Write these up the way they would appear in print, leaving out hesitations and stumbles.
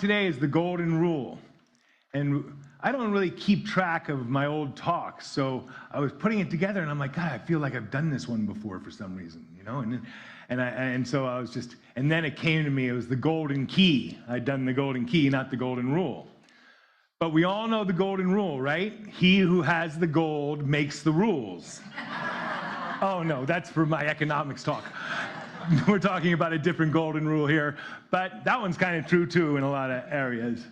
today is the golden rule. And I don't really keep track of my old talks, so I was putting it together, and I'm like, God, I feel like I've done this one before for some reason, you know? And so I was just, and then it came to me, it was the golden key. I'd done the golden key, not the golden rule. But we all know the golden rule, right? He who has the gold makes the rules. Oh, no, that's for my economics talk. We're talking about a different golden rule here, but that one's kind of true, too, in a lot of areas.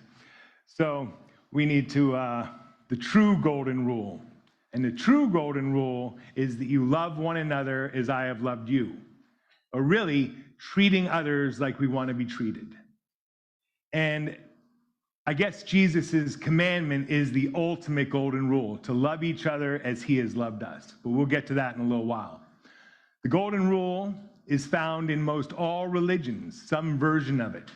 So we need to, the true golden rule. And the true golden rule is that you love one another as I have loved you. Or really, treating others like we want to be treated. And I guess Jesus' commandment is the ultimate golden rule, to love each other as he has loved us. But we'll get to that in a little while. The golden rule is found in most all religions, some version of it.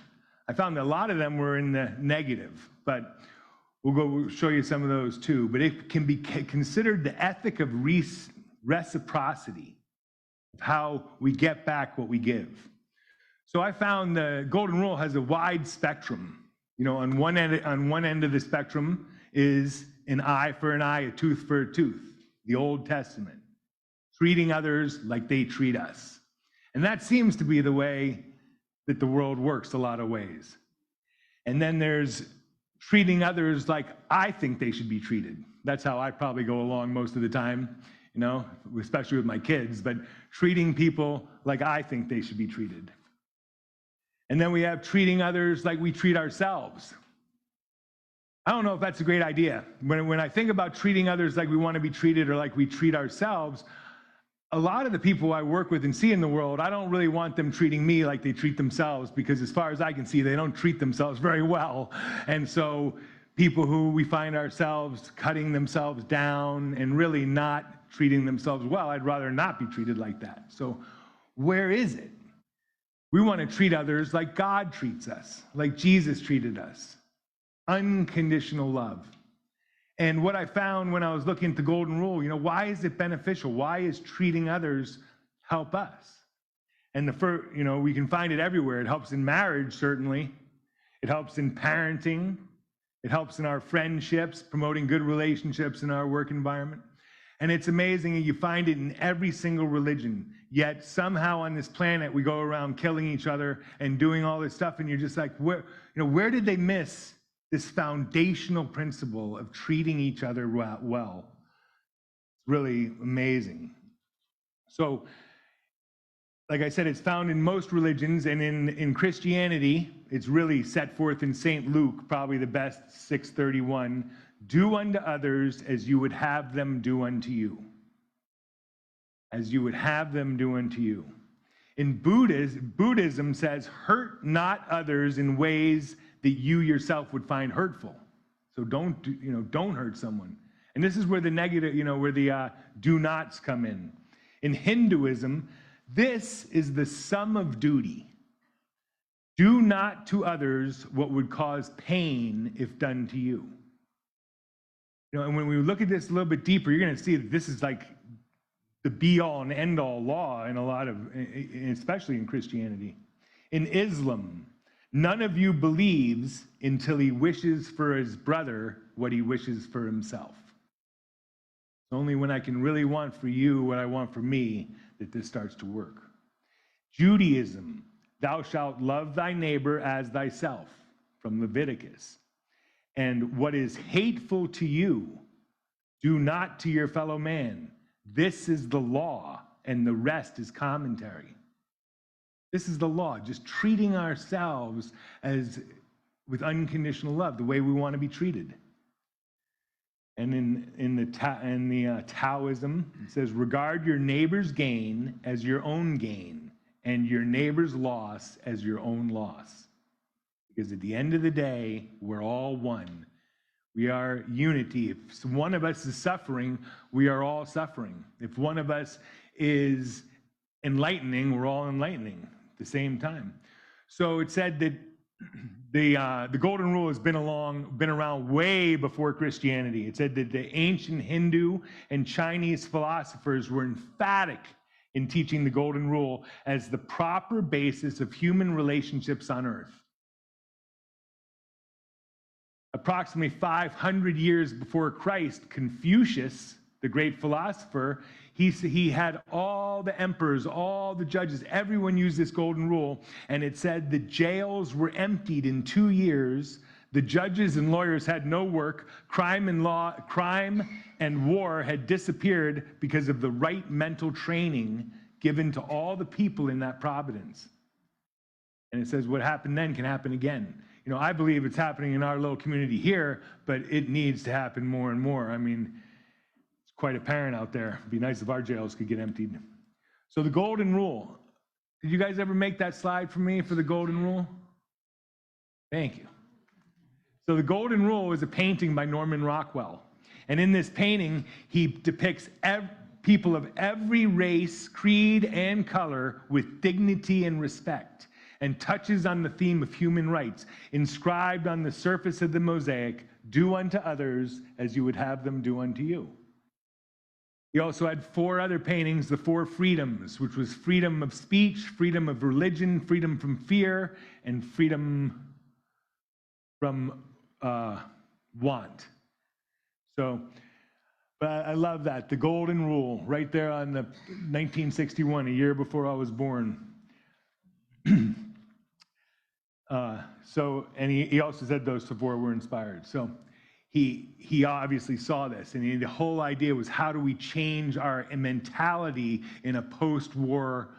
I found that a lot of them were in the negative, but we'll show you some of those too. But it can be considered the ethic of reciprocity, of how we get back what we give. So I found the golden rule has a wide spectrum. You know, on one end of the spectrum is an eye for an eye, a tooth for a tooth, the Old Testament, treating others like they treat us. And that seems to be the way that the world works a lot of ways. And then there's treating others like I think they should be treated. That's how I probably go along most of the time, you know, especially with my kids, but treating people like I think they should be treated. And then we have treating others like we treat ourselves. I don't know if that's a great idea. When I think about treating others like we want to be treated or like we treat ourselves, a lot of the people I work with and see in the world, I don't really want them treating me like they treat themselves, because as far as I can see, they don't treat themselves very well. And so people who we find ourselves cutting themselves down and really not treating themselves well, I'd rather not be treated like that. So where is it? We want to treat others like God treats us, like Jesus treated us. Unconditional love. And what I found when I was looking at the golden rule, you know, why is it beneficial? Why is treating others help us? And you know, we can find it everywhere. It helps in marriage, certainly. It helps in parenting. It helps in our friendships, promoting good relationships in our work environment. And it's amazing, you find it in every single religion. Yet somehow on this planet, we go around killing each other and doing all this stuff, and you're just like, where did they miss this foundational principle of treating each other well? It's really amazing. So, like I said, it's found in most religions, and in Christianity, it's really set forth in St. Luke, probably the best, 6:31. Do unto others as you would have them do unto you. As you would have them do unto you. In Buddhism says, hurt not others in ways that you yourself would find hurtful. So don't hurt someone. And this is where the negative, where the do nots come in. In Hinduism, this is the sum of duty. Do not to others what would cause pain if done to you. And when we look at this a little bit deeper, you're going to see that this is like the be-all and end-all law in a lot of, especially in Christianity. In Islam, none of you believes until he wishes for his brother what he wishes for himself. It's only when I can really want for you what I want for me that this starts to work. Judaism, thou shalt love thy neighbor as thyself, from Leviticus. And what is hateful to you, do not to your fellow man. This is the law, and the rest is commentary. This is the law, just treating ourselves as with unconditional love, the way we want to be treated. And in Taoism, it says, regard your neighbor's gain as your own gain, and your neighbor's loss as your own loss. Because at the end of the day, we're all one. We are unity. If one of us is suffering, we are all suffering. If one of us is enlightening, we're all enlightening at the same time. So it said that the golden rule has been around way before Christianity. It said that the ancient Hindu and Chinese philosophers were emphatic in teaching the golden rule as the proper basis of human relationships on earth. Approximately 500 years before Christ, Confucius, the great philosopher, he had all the emperors, all the judges, everyone used this golden rule, and it said the jails were emptied in 2 years. The judges and lawyers had no work. Crime and war had disappeared because of the right mental training given to all the people in that province. And it says what happened then can happen again. You know, I believe it's happening in our little community here, but it needs to happen more and more. I mean, it's quite apparent out there. It'd be nice if our jails could get emptied. So the golden rule. Did you guys ever make that slide for me for the golden rule? Thank you. So the golden rule is a painting by Norman Rockwell. And in this painting, he depicts people of every race, creed, and color with dignity and respect, and touches on the theme of human rights, inscribed on the surface of the mosaic, do unto others as you would have them do unto you. He also had 4 other paintings, the 4 freedoms, which was freedom of speech, freedom of religion, freedom from fear, and freedom from want. So, but I love that, the golden rule, right there on the 1961, a year before I was born. And he also said those 4 were inspired. So he obviously saw this, and the whole idea was, how do we change our mentality in a post-war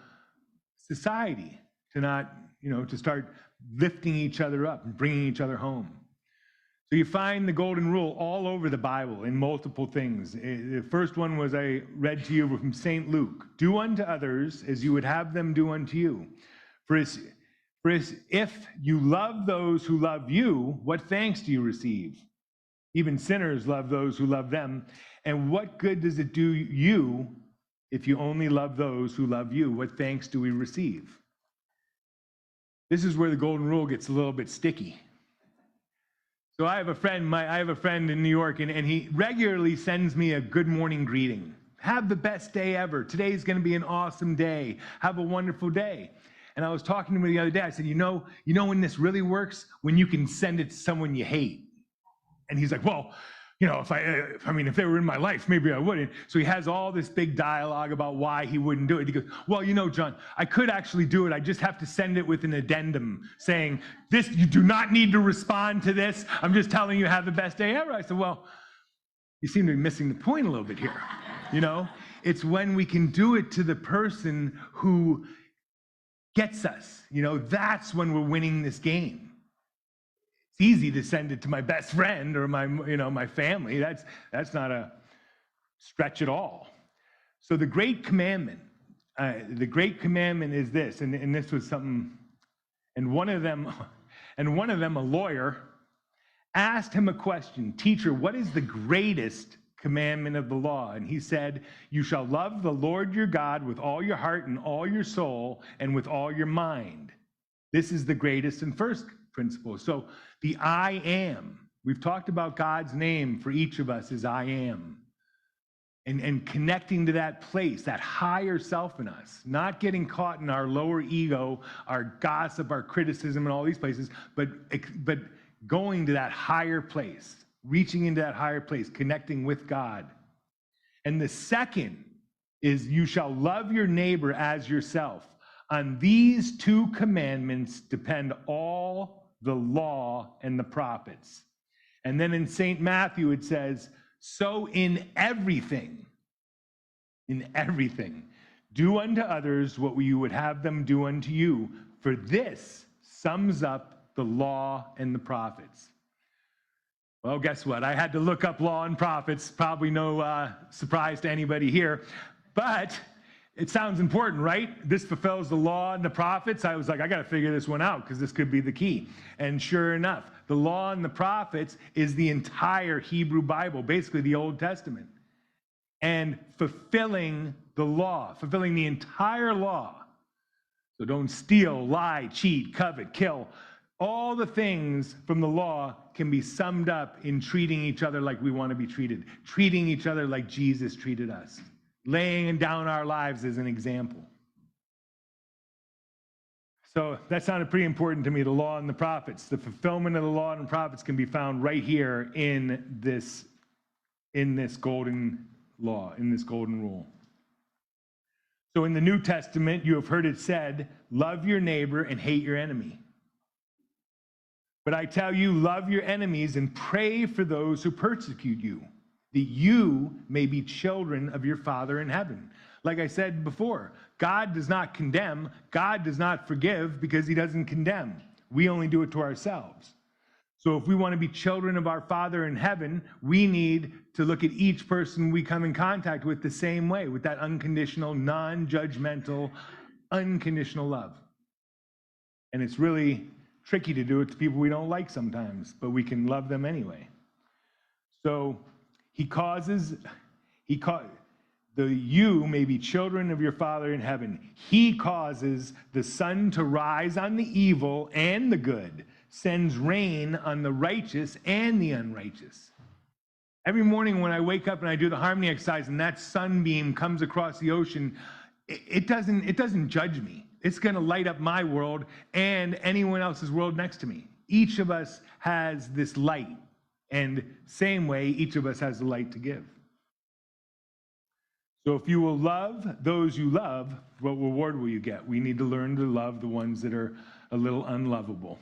society to not, to start lifting each other up and bringing each other home. So you find the golden rule all over the Bible in multiple things. The first one was I read to you from St. Luke. Do unto others as you would have them do unto you. For if you love those who love you, what thanks do you receive? Even sinners love those who love them. And what good does it do you if you only love those who love you? What thanks do we receive? This is where the golden rule gets a little bit sticky. So I have a friend in New York, and he regularly sends me a good morning greeting. Have the best day ever. Today's going to be an awesome day. Have a wonderful day. And I was talking to him the other day. I said, you know when this really works? When you can send it to someone you hate. And he's like, well, if they were in my life, maybe I wouldn't. So he has all this big dialogue about why he wouldn't do it. He goes, well, John, I could actually do it. I just have to send it with an addendum saying, this, you do not need to respond to this. I'm just telling you, have the best day ever. I said, well, you seem to be missing the point a little bit here. It's when we can do it to the person who gets us. That's when we're winning this game. It's easy to send it to my best friend or my family. That's not a stretch at all. So the great commandment is this, and this was something, and one of them, a lawyer, asked him a question, teacher, what is the greatest commandment of the law? And he said, you shall love the Lord your God with all your heart and all your soul and with all your mind. This is the greatest and first principle. So the I am, we've talked about God's name for each of us is I am. And connecting to that place, that higher self in us, not getting caught in our lower ego, our gossip, our criticism, and all these places, but going to that higher place, reaching into that higher place, connecting with God. And the second is you shall love your neighbor as yourself. On these 2 commandments depend all the law and the prophets. And then in St. Matthew it says, so in everything, do unto others what you would have them do unto you, for this sums up the law and the prophets. Well, guess what? I had to look up law and prophets, probably no surprise to anybody here, but it sounds important, right? This fulfills the law and the prophets. I was like, I got to figure this one out because this could be the key. And sure enough, the law and the prophets is the entire Hebrew Bible, basically the Old Testament. And fulfilling the law, fulfilling the entire law. So don't steal, lie, cheat, covet, kill. All the things from the law can be summed up in treating each other like we want to be treated, treating each other like Jesus treated us. Laying down our lives as an example. So that sounded pretty important to me, the law and the prophets. The fulfillment of the law and the prophets can be found right here in this golden law, in this golden rule. So in the New Testament, you have heard it said, love your neighbor and hate your enemy. But I tell you, love your enemies and pray for those who persecute you, that you may be children of your Father in heaven. Like I said before, God does not condemn, God does not forgive because he doesn't condemn. We only do it to ourselves. So if we want to be children of our Father in heaven, we need to look at each person we come in contact with the same way, with that unconditional, non-judgmental, unconditional love. And it's really tricky to do it to people we don't like sometimes, but we can love them anyway. So you may be children of your Father in heaven. He causes the sun to rise on the evil and the good, sends rain on the righteous and the unrighteous. Every morning when I wake up and I do the harmony exercise and that sunbeam comes across the ocean, it doesn't judge me. It's going to light up my world and anyone else's world next to me. Each of us has this light, and same way, each of us has the light to give. So if you will love those you love, what reward will you get? We need to learn to love the ones that are a little unlovable.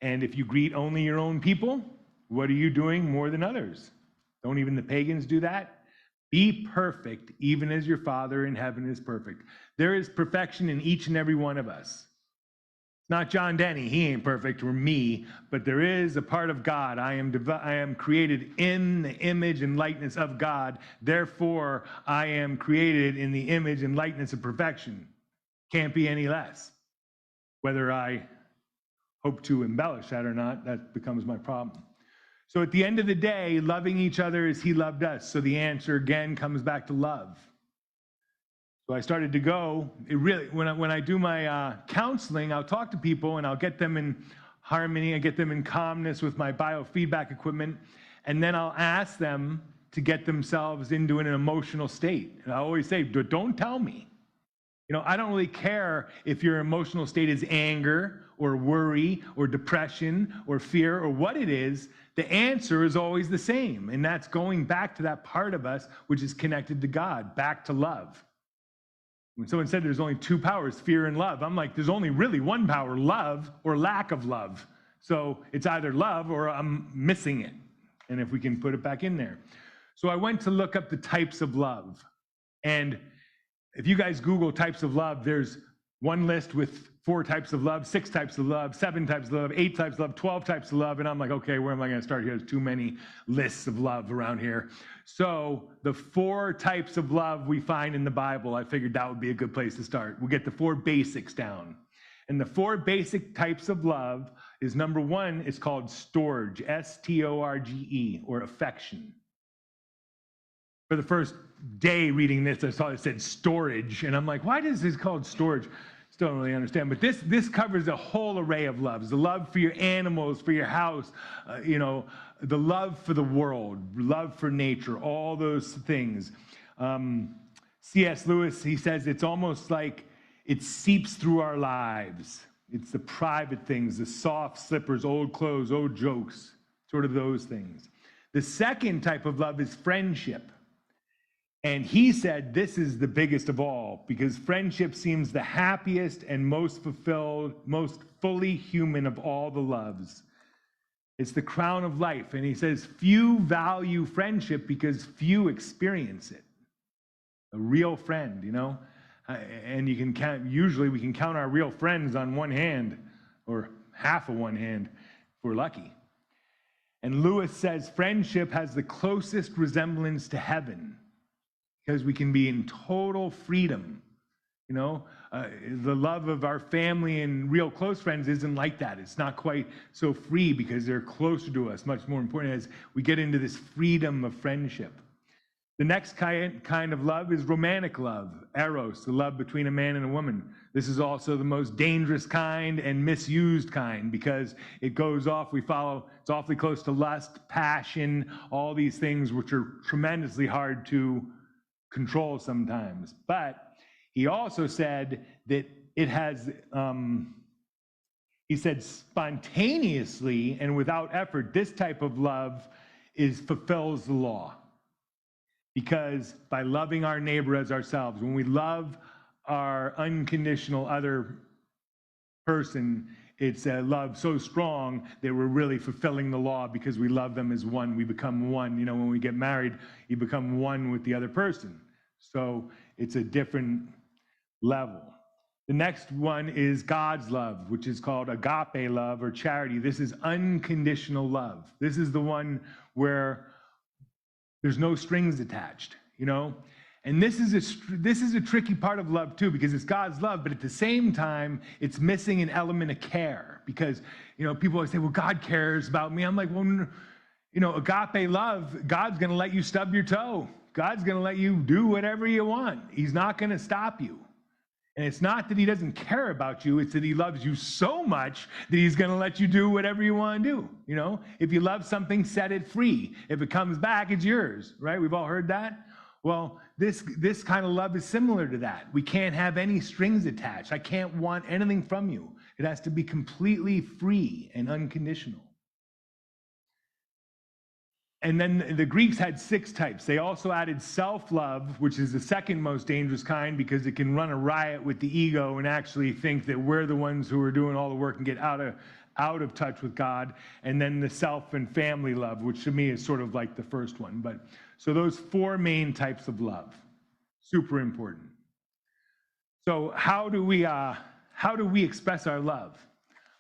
And if you greet only your own people, what are you doing more than others? Don't even the pagans do that? Be perfect, even as your Father in heaven is perfect. There is perfection in each and every one of us. It's not John Denny, he ain't perfect, or me, but there is a part of God. I am created in the image and likeness of God. Therefore, I am created in the image and likeness of perfection. Can't be any less. Whether I hope to embellish that or not, that becomes my problem. So at the end of the day, loving each other as he loved us. So the answer again comes back to love. So I started to go, when I do my counseling, I'll talk to people and I'll get them in harmony, I get them in calmness with my biofeedback equipment, and then I'll ask them to get themselves into an emotional state. And I always say, don't tell me. I don't really care if your emotional state is anger or worry or depression or fear or what it is. The answer is always the same, and that's going back to that part of us which is connected to God, back to love. When someone said there's only two powers, fear and love, I'm like, there's only really one power, love or lack of love. So it's either love or I'm missing it. And if we can put it back in there. So I went to look up the types of love. And if you guys Google types of love, there's one list with 4 types of love, 6 types of love, 7 types of love, 8 types of love, 12 types of love. And I'm like, okay, where am I going to start here? There's too many lists of love around here. So the 4 types of love we find in the Bible, I figured that would be a good place to start. We'll get the 4 basics down. And the 4 basic types of love is, number 1, it's called storge, S-T-O-R-G-E, or affection. For the first day reading this, I saw it said storage, and I'm like, why is this called storage? Still don't really understand, but this covers a whole array of loves. The love for your animals, for your house, the love for the world, love for nature, all those things. C.S. Lewis, he says it's almost like it seeps through our lives. It's the private things, the soft slippers, old clothes, old jokes, sort of those things. The second type of love is friendship. And he said this is the biggest of all, because friendship seems the happiest and most fulfilled, most fully human of all the loves. It's the crown of life. And he says few value friendship because few experience it. A real friend, and you can count, usually we can count our real friends on one hand, or half of one hand if we're lucky. And Lewis says friendship has the closest resemblance to heaven, because we can be in total freedom. The love of our family and real close friends isn't like that. It's not quite so free because they're closer to us. Much more important as we get into this freedom of friendship. The next kind of love is romantic love, eros, the love between a man and a woman. This is also the most dangerous kind and misused kind because it goes off, it's awfully close to lust, passion, all these things which are tremendously hard to control sometimes. But he also said that it has, he said, spontaneously and without effort, this type of love fulfills the law. Because by loving our neighbor as ourselves, when we love our unconditional other person, it's a love so strong that we're really fulfilling the law because we love them as one. We become one. You know, when we get married, you become one with the other person. So it's a different level. The next one is God's love, which is called agape love or charity. This is unconditional love. This is the one where there's no strings attached, you know? And this is a tricky part of love too, because it's God's love, but at the same time, it's missing an element of care. Because, you know, people always say, well, God cares about me. I'm like, well, you know, agape love, God's gonna let you stub your toe. God's gonna let you do whatever you want. He's not gonna stop you. And it's not that he doesn't care about you, it's that he loves you so much that he's gonna let you do whatever you wanna do, you know? If you love something, set it free. If it comes back, it's yours, right? We've all heard that. Well, this kind of love is similar to that. We can't have any strings attached. I can't want anything from you. It has to be completely free and unconditional. And then the Greeks had 6 types. They also added self-love, which is the second most dangerous kind because it can run a riot with the ego and actually think that we're the ones who are doing all the work and get out of touch with God. And then the self and family love, which to me is sort of like the first one. But so those 4 main types of love, super important. So how do we express our love?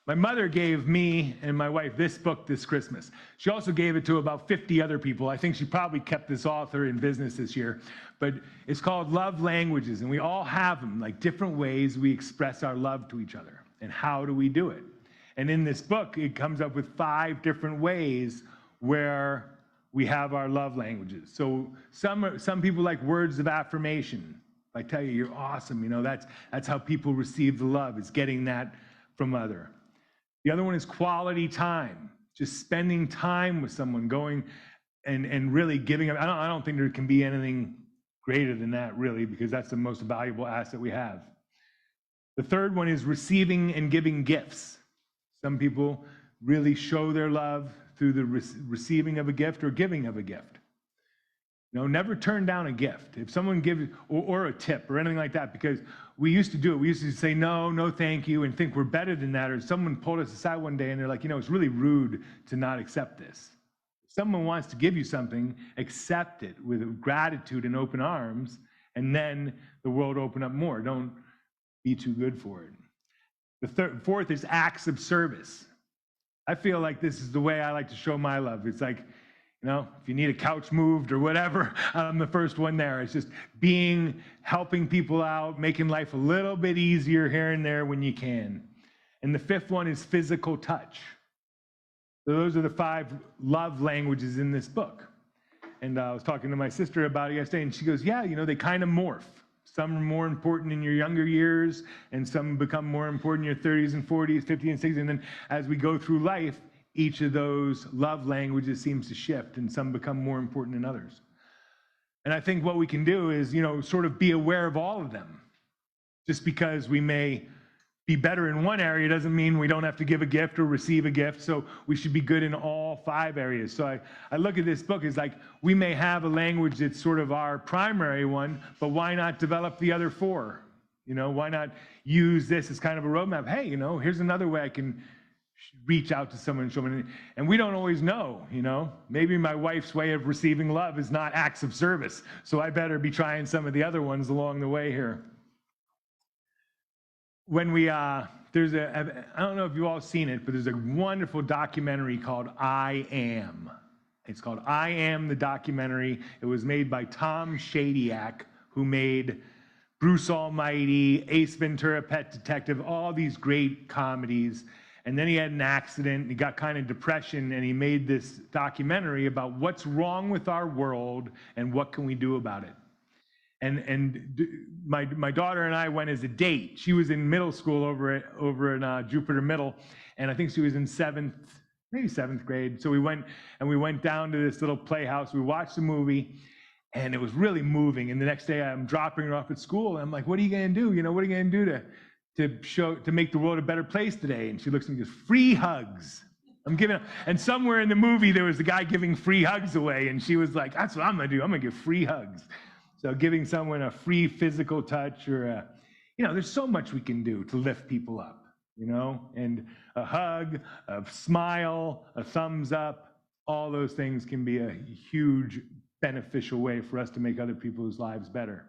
My mother gave me and my wife this book this Christmas. She also gave it to about 50 other people. I think she probably kept this author in business this year. But it's called Love Languages, and we all have them, like different ways we express our love to each other. And how do we do it? And in this book, it comes up with 5 different ways where we have our love languages. So some people like words of affirmation. If I tell you you're awesome, you know, that's how people receive the love. It's getting that from other. The other one is quality time, just spending time with someone, going and really giving. I don't think there can be anything greater than that, really, because that's the most valuable asset we have. The third one is receiving and giving gifts. Some people really show their love through the receiving of a gift or giving of a gift. You know, never turn down a gift. If someone gives, or a tip or anything like that, because we used to do it. We used to say, no, thank you, and think we're better than that. Or someone pulled us aside one day and they're like, you know, it's really rude to not accept this. If someone wants to give you something, accept it with gratitude and open arms, and then the world will open up more. Don't be too good for it. The fourth is acts of service. I feel like this is the way I like to show my love. It's like, you know, if you need a couch moved or whatever, I'm the first one there. It's just helping people out, making life a little bit easier here and there when you can. And the fifth one is physical touch. So those are the 5 love languages in this book. And I was talking to my sister about it yesterday, and she goes, yeah, you know, they kind of morph. Some are more important in your younger years, and some become more important in your 30s and 40s, 50s and 60s. And then as we go through life, each of those love languages seems to shift, and some become more important than others. And I think what we can do is, you know, sort of be aware of all of them. Just because we may be better in one area doesn't mean we don't have to give a gift or receive a gift. So we should be good in all 5 areas. So I look at this book as like, we may have a language that's sort of our primary one, but why not develop the other 4? You know, why not use this as kind of a roadmap? Hey, you know, here's another way I can reach out to someone and show them. And we don't always know, you know. Maybe my wife's way of receiving love is not acts of service, so I better be trying some of the other ones along the way here. When we, I don't know if you've all seen it, but there's a wonderful documentary called I Am. It's called I Am, the documentary. It was made by Tom Shadyac, who made Bruce Almighty, Ace Ventura, Pet Detective, all these great comedies. And then he had an accident, and he got kind of depression, and he made this documentary about what's wrong with our world and what can we do about it. And my daughter and I went as a date. She was in middle school over in Jupiter Middle, and I think she was in 7th grade. So we went down to this little playhouse. We watched the movie, and it was really moving. And the next day I'm dropping her off at school, and I'm like, what are you going to do? You know, what are you going to do to make the world a better place today. And she looks at me and goes, free hugs. And somewhere in the movie, there was a guy giving free hugs away. And she was like, that's what I'm going to do. I'm going to give free hugs. So giving someone a free physical touch or there's so much we can do to lift people up, and a hug, a smile, a thumbs up, all those things can be a huge beneficial way for us to make other people's lives better.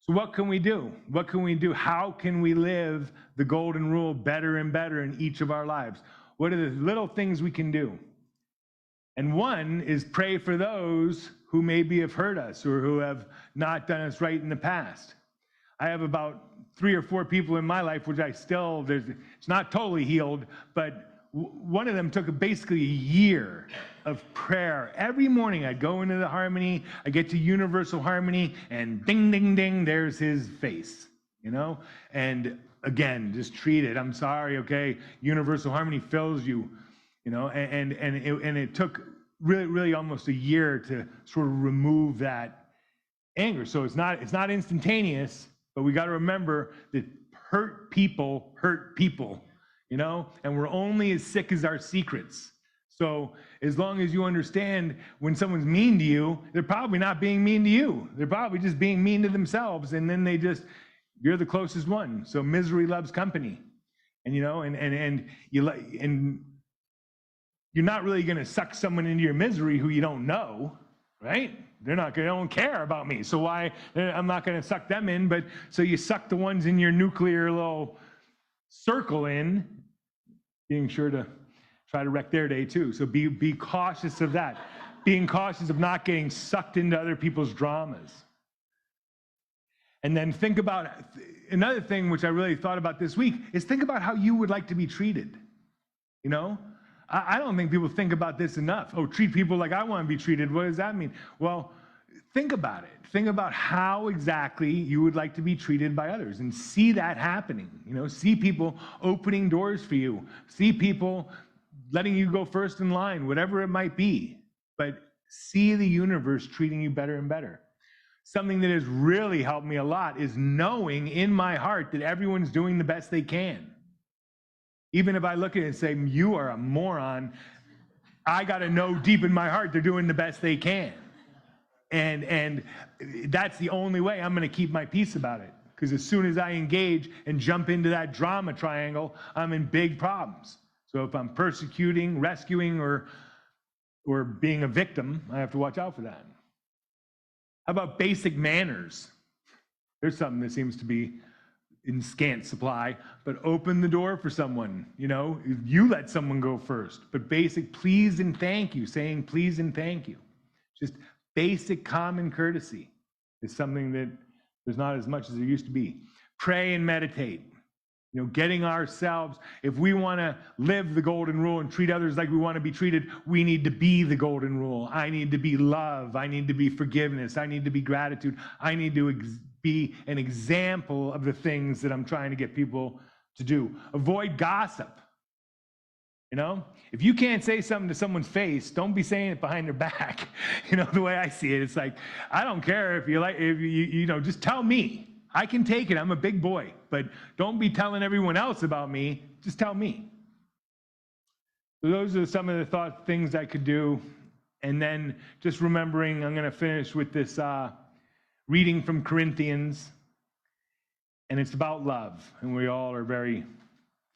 So what can we do? What can we do? How can we live the golden rule better and better in each of our lives? What are the little things we can do? And one is pray for those who maybe have hurt us or who have not done us right in the past. I have about 3 or 4 people in my life, which it's not totally healed, but one of them took basically a year of prayer. Every morning I'd go into the harmony, I get to universal harmony, and ding, ding, ding, there's his face, And again, just treat it. I'm sorry, okay? Universal harmony fills you, and it took really almost a year to sort of remove that anger. So it's not instantaneous, but we got to remember that hurt people, and we're only as sick as our secrets. So as long as you understand when someone's mean to you, they're probably not being mean to you. They're probably just being mean to themselves, and then you're the closest one. So misery loves company, and you're not really going to suck someone into your misery who you don't know, right? They don't care about me. So I'm not going to suck them in, but so you suck the ones in your nuclear little circle in, being sure to try to wreck their day too. So be cautious of that. Being cautious of not getting sucked into other people's dramas. And then think about another thing which I really thought about this week is think about how you would like to be treated. I don't think people think about this enough. Oh, treat people like I want to be treated. What does that mean? Well, think about it. Think about how exactly you would like to be treated by others and see that happening. See people opening doors for you. See people letting you go first in line, whatever it might be. But see the universe treating you better and better. Something that has really helped me a lot is knowing in my heart that everyone's doing the best they can. Even if I look at it and say, you are a moron, I got to know deep in my heart they're doing the best they can. And that's the only way I'm going to keep my peace about it. Because as soon as I engage and jump into that drama triangle, I'm in big problems. So if I'm persecuting, rescuing, or being a victim, I have to watch out for that. How about basic manners? There's something that seems to be in scant supply, but open the door for someone, you let someone go first, but basic please and thank you, saying please and thank you. Just basic common courtesy is something that there's not as much as there used to be. Pray and meditate, getting ourselves, if we want to live the golden rule and treat others like we want to be treated, we need to be the golden rule. I need to be love. I need to be forgiveness. I need to be gratitude. I need to be an example of the things that I'm trying to get people to do. Avoid gossip. If you can't say something to someone's face, don't be saying it behind their back. The way I see it, it's like, I don't care if you just tell me. I can take it. I'm a big boy, but don't be telling everyone else about me. Just tell me. So those are some of the things I could do. And then just remembering, I'm going to finish with this reading from Corinthians, and it's about love, and we all are very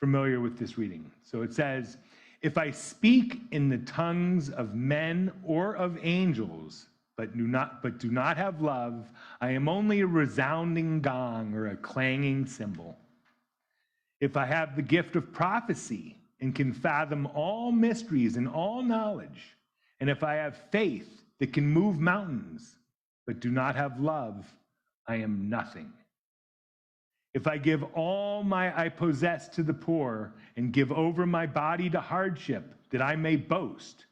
familiar with this reading. So it says, if I speak in the tongues of men or of angels, but do not have love, I am only a resounding gong or a clanging cymbal. If I have the gift of prophecy and can fathom all mysteries and all knowledge, and if I have faith that can move mountains, but do not have love, I am nothing. If I give all I possess to the poor and give over my body to hardship that I may boast,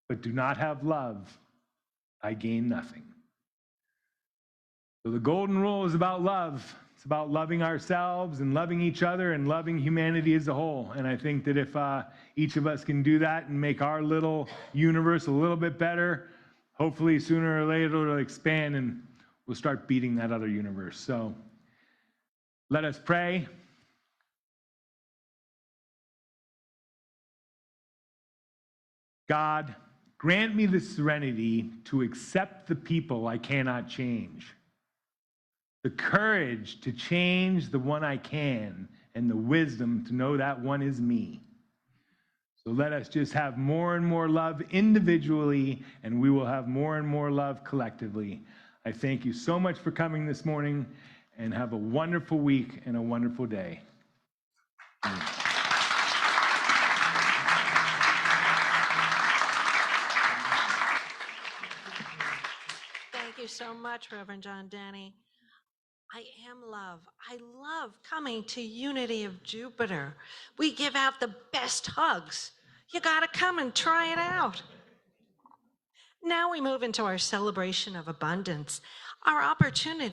but do not have love, I gain nothing. So the golden rule is about love. It's about loving ourselves and loving each other and loving humanity as a whole. And I think that if each of us can do that and make our little universe a little bit better, hopefully sooner or later it'll expand and we'll start beating that other universe. So let us pray. God, grant me the serenity to accept the people I cannot change, the courage to change the one I can, and the wisdom to know that one is me. So let us just have more and more love individually, and we will have more and more love collectively. I thank you so much for coming this morning, and have a wonderful week and a wonderful day. Thank you so much, Reverend John Danny. I am love. I love coming to Unity of Jupiter. We give out the best hugs. You got to come and try it out. Now we move into our celebration of abundance, our opportunity